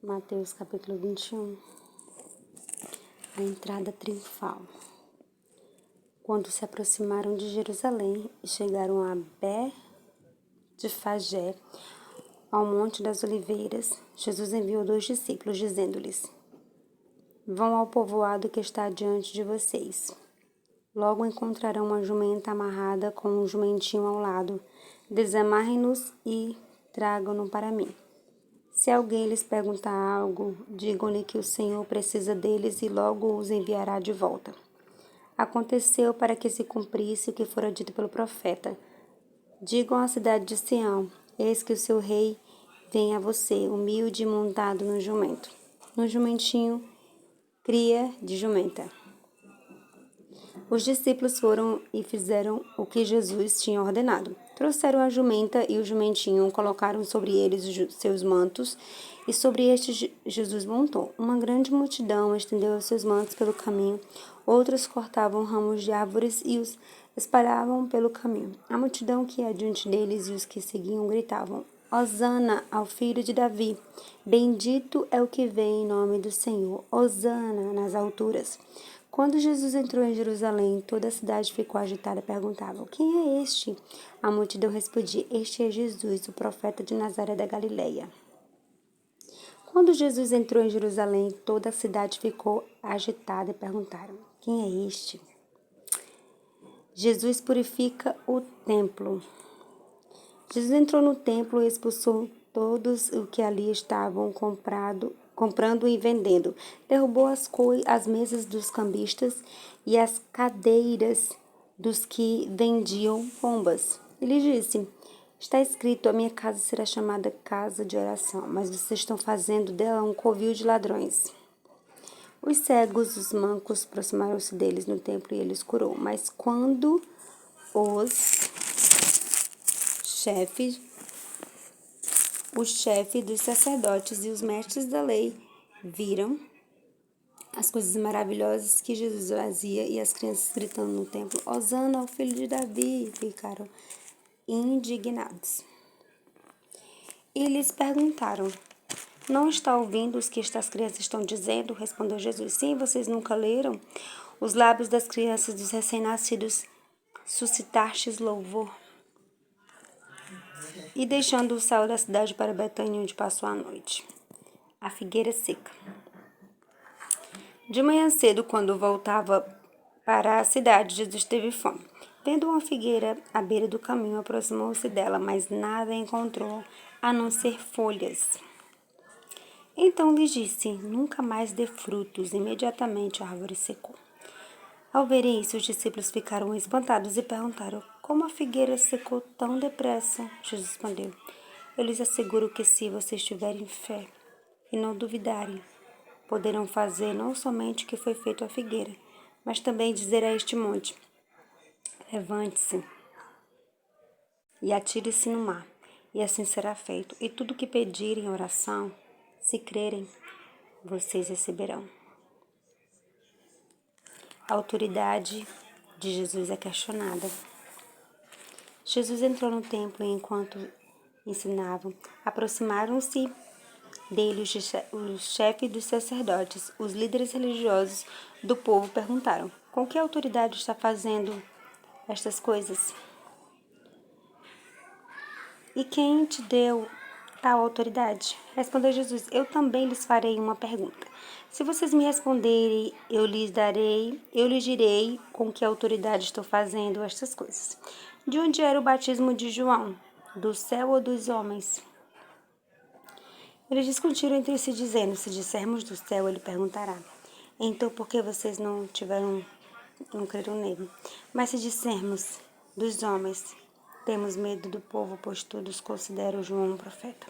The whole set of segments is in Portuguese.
Mateus capítulo 21. A entrada triunfal. Quando se aproximaram de Jerusalém e chegaram a Betfagé, ao Monte das Oliveiras, Jesus enviou 2 discípulos, dizendo-lhes: Vão ao povoado que está diante de vocês. Logo encontrarão uma jumenta amarrada com um jumentinho ao lado. Desamarrem-nos e tragam-no para mim. Se alguém lhes perguntar algo, digam-lhe que o Senhor precisa deles e logo os enviará de volta. Aconteceu para que se cumprisse o que fora dito pelo profeta. Digam à cidade de Sião: eis que o seu rei vem a você, humilde e montado no jumento, no jumentinho, cria de jumenta. Os discípulos foram e fizeram o que Jesus tinha ordenado. Trouxeram a jumenta e o jumentinho, colocaram sobre eles seus mantos, e sobre estes Jesus montou. Uma grande multidão estendeu os seus mantos pelo caminho, outros cortavam ramos de árvores e os espalhavam pelo caminho. A multidão que ia diante deles e os que seguiam gritavam: Hosana ao filho de Davi! Bendito é o que vem em nome do Senhor! Hosana nas alturas! Quando Jesus entrou em Jerusalém, toda a cidade ficou agitada e perguntava: Quem é este? A multidão respondia: Este é Jesus, o profeta de Nazaré da Galileia. Quando Jesus entrou em Jerusalém, toda a cidade ficou agitada e perguntaram: Quem é este? Jesus purifica o templo. Jesus entrou no templo e expulsou todos os que ali estavam comprando e vendendo. Derrubou as mesas dos cambistas e as cadeiras dos que vendiam pombas. Ele disse: Está escrito, a minha casa será chamada casa de oração, mas vocês estão fazendo dela um covil de ladrões. Os cegos, os mancos, aproximaram-se deles no templo e ele os curou. Mas quando o chefe dos sacerdotes e os mestres da lei viram as coisas maravilhosas que Jesus fazia e as crianças gritando no templo: Hosana ao filho de Davi! Ficaram indignados. E lhes perguntaram: Não está ouvindo os que estas crianças estão dizendo? Respondeu Jesus: Sim, vocês nunca leram? Os lábios das crianças dos recém-nascidos suscitastes louvor. E deixando-o, saiu da cidade para Betânia, onde passou a noite. A figueira seca. De manhã cedo, quando voltava para a cidade, Jesus teve fome. Vendo uma figueira à beira do caminho, aproximou-se dela, mas nada encontrou, a não ser folhas. Então lhe disse: Nunca mais dê frutos. Imediatamente a árvore secou. Ao verem isso, os discípulos ficaram espantados e perguntaram: Como a figueira secou tão depressa? Jesus respondeu: Eu lhes asseguro que se vocês tiverem fé e não duvidarem, poderão fazer não somente o que foi feito à figueira, mas também dizer a este monte: Levante-se e atire-se no mar, e assim será feito. E tudo o que pedirem em oração, se crerem, vocês receberão. A autoridade de Jesus é questionada. Jesus entrou no templo e, enquanto ensinavam, aproximaram-se dele os chefes dos sacerdotes. Os líderes religiosos do povo perguntaram: Com que autoridade está fazendo estas coisas? E quem te deu tal autoridade? Respondeu Jesus: Eu também lhes farei uma pergunta. Se vocês me responderem, eu lhes direi com que autoridade estou fazendo estas coisas. De onde era o batismo de João? Do céu ou dos homens? Eles discutiram entre si, dizendo: Se dissermos do céu, ele perguntará: Então por que vocês não creram nele? Mas se dissermos dos homens, temos medo do povo, pois todos consideram João um profeta.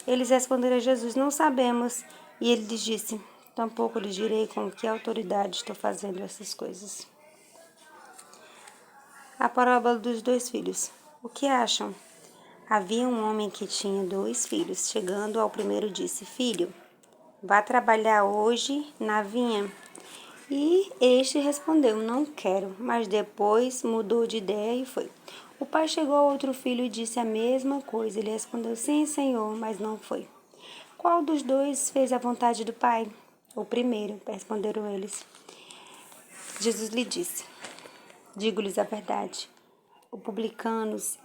Eles responderam a Jesus: Não sabemos. E ele lhes disse: Tampouco lhes direi com que autoridade estou fazendo essas coisas. A parábola dos 2 filhos. O que acham? Havia um homem que tinha 2 filhos. Chegando ao primeiro, disse: Filho, vá trabalhar hoje na vinha. E este respondeu: Não quero. Mas depois mudou de ideia e foi. O pai chegou ao outro filho e disse a mesma coisa. Ele respondeu: Sim, senhor, mas não foi. Qual dos dois fez a vontade do Pai? O primeiro, responderam eles. Jesus lhe disse: digo-lhes a verdade. Os publicanos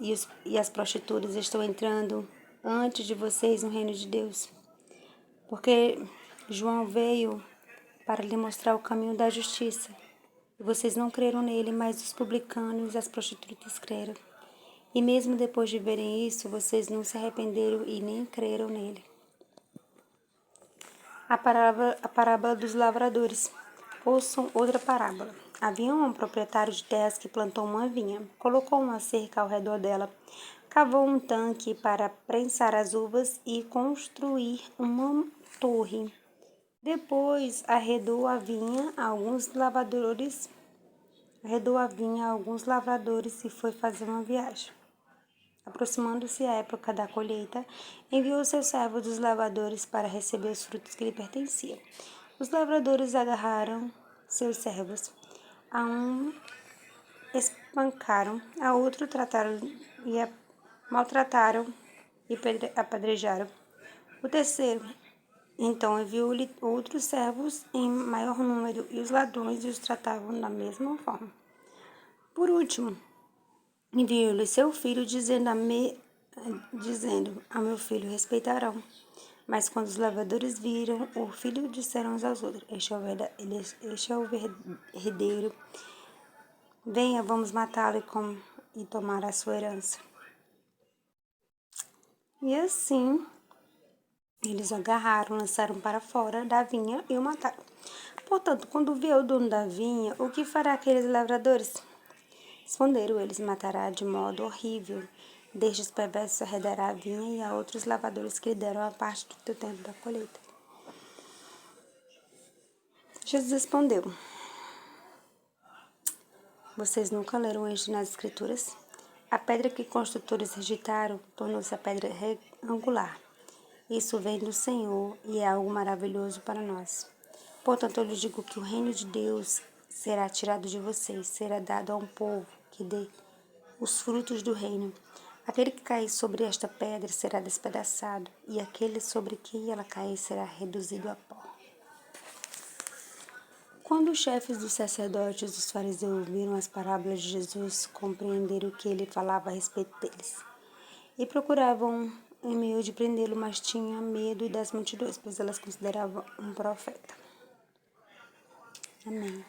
e as prostitutas estão entrando antes de vocês no reino de Deus. Porque João veio para lhe mostrar o caminho da justiça. E vocês não creram nele, mas os publicanos e as prostitutas creram. E mesmo depois de verem isso, vocês não se arrependeram e nem creram nele. A parábola dos lavradores. Ouçam outra parábola. Havia um proprietário de terras que plantou uma vinha, colocou uma cerca ao redor dela, cavou um tanque para prensar as uvas e construir uma torre. Depois arredou a vinha a alguns lavradores e foi fazer uma viagem. Aproximando-se a época da colheita, enviou seus servos dos lavradores para receber os frutos que lhe pertenciam. Os lavradores agarraram seus servos. A um espancaram, a outro maltrataram e apedrejaram. O terceiro, então, enviou-lhe outros servos em maior número, e os ladrões os tratavam da mesma forma. Por último, enviou-lhe seu filho, dizendo, a meu filho respeitarão. Mas quando os lavradores viram o filho, disseram uns aos outros: Este é o herdeiro. Venha, vamos matá-lo e tomar a sua herança. E assim, eles o agarraram, lançaram para fora da vinha e o mataram. Portanto, quando vier o dono da vinha, o que fará aqueles lavradores? Responderam eles: matará de modo horrível. Destes perversos arredará a vinha e a outros lavradores que lhe deram a parte do tempo da colheita. Jesus respondeu: vocês nunca leram isto nas Escrituras? A pedra que construtores rejeitaram tornou-se a pedra angular. Isso vem do Senhor e é algo maravilhoso para nós. Portanto, eu lhes digo que o reino de Deus será tirado de vocês, será dado a um povo que dê os frutos do reino. Aquele que cair sobre esta pedra será despedaçado, e aquele sobre quem ela cair será reduzido a pó. Quando os chefes dos sacerdotes e dos fariseus ouviram as parábolas de Jesus, compreenderam o que ele falava a respeito deles. E procuravam em meio de prendê-lo, mas tinham medo das multidões, pois elas consideravam um profeta. Amém.